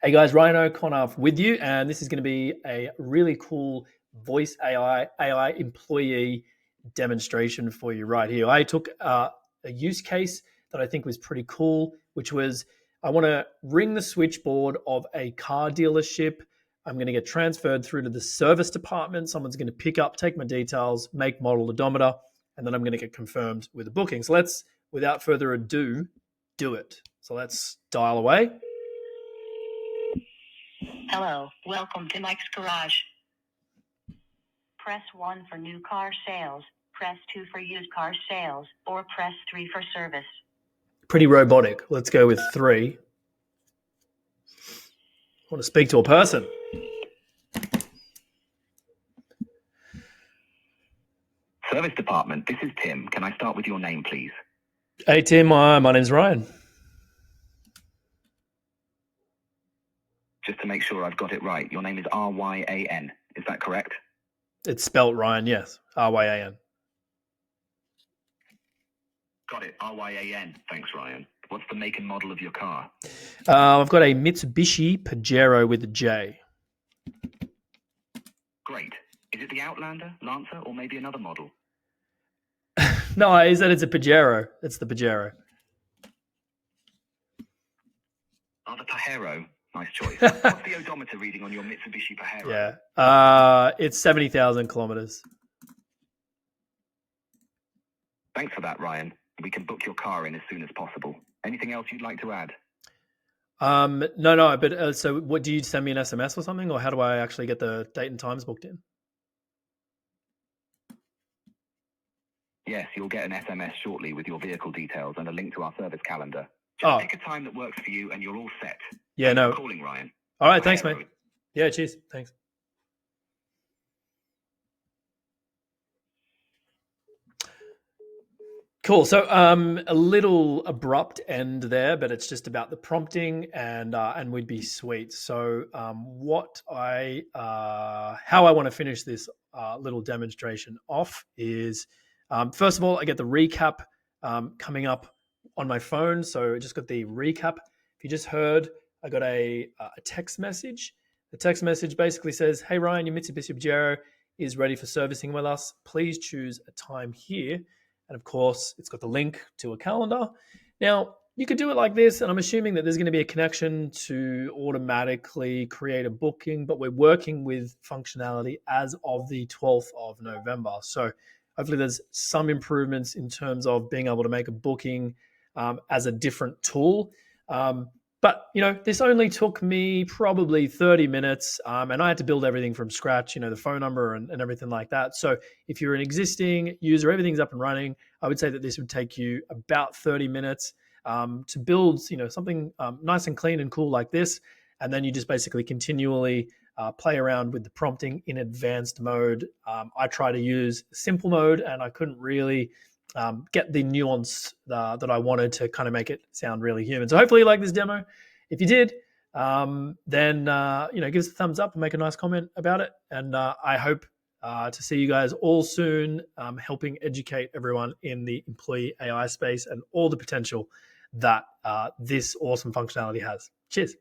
Hey guys, Ryan O'Connor with you, and this is going to be a really cool voice AI employee demonstration for you right here. I took a use case that I think was pretty cool, which was I want to ring the switchboard of a car dealership. I'm going to get transferred through to the service department. Someone's going to pick up, take my details, make, model, odometer, and then I'm going to get confirmed with a booking. So let's, without further ado, do it. So let's dial away. Hello, welcome to Mike's Garage. Press 1 for new car sales, press 2 for used car sales, or press 3 for service. Pretty robotic. Let's go with 3. I want to speak to a person. Service department, this is Tim. Can I start with your name, please? Hey Tim, my name's Ryan. Just to make sure I've got it right, your name is R-Y-A-N. Is that correct? It's spelt Ryan, yes. R-Y-A-N. Got it, R-Y-A-N. Thanks, Ryan. What's the make and model of your car? I've got a Mitsubishi Pajero with a J. Great. Is it the Outlander, Lancer, or maybe another model? No, I said it's a Pajero. It's the Pajero. Oh, the Pajero. Nice choice. What's the odometer reading on your Mitsubishi Pajero? Yeah. It's 70,000 kilometers. Thanks for that, Ryan. We can book your car in as soon as possible. Anything else you'd like to add? No, but so what, do you send me an SMS or something, or how do I actually get the date and times booked in? Yes, you'll get an SMS shortly with your vehicle details and a link to our service calendar. Just pick a time that works for you and you're all set. Yeah, Thanks for calling, Ryan. All right, thanks, mate. Yeah, cheers. Thanks. Cool. So a little abrupt end there, but it's just about the prompting and we'd be sweet. So how I want to finish this little demonstration off is first of all, I get the recap coming up on my phone. So I just got the recap. If you just heard, I got a text message. The text message basically says, "Hey Ryan, your Mitsubishi Pajero is ready for servicing with us. Please choose a time here." And of course, it's got the link to a calendar. Now, you could do it like this, and I'm assuming that there's going to be a connection to automatically create a booking, but we're working with functionality as of the 12th of November. So hopefully there's some improvements in terms of being able to make a booking as a different tool. But, this only took me probably 30 minutes, and I had to build everything from scratch, the phone number and everything like that. So if you're an existing user, everything's up and running, I would say that this would take you about 30 minutes to build, something nice and clean and cool like this. And then you just basically continually play around with the prompting in advanced mode. I try to use simple mode, and I couldn't really get the nuance that I wanted to kind of make it sound really human. So hopefully you like this demo. If you did, then give us a thumbs up and make a nice comment about it. And I hope to see you guys all soon, helping educate everyone in the employee AI space and all the potential that this awesome functionality has. Cheers.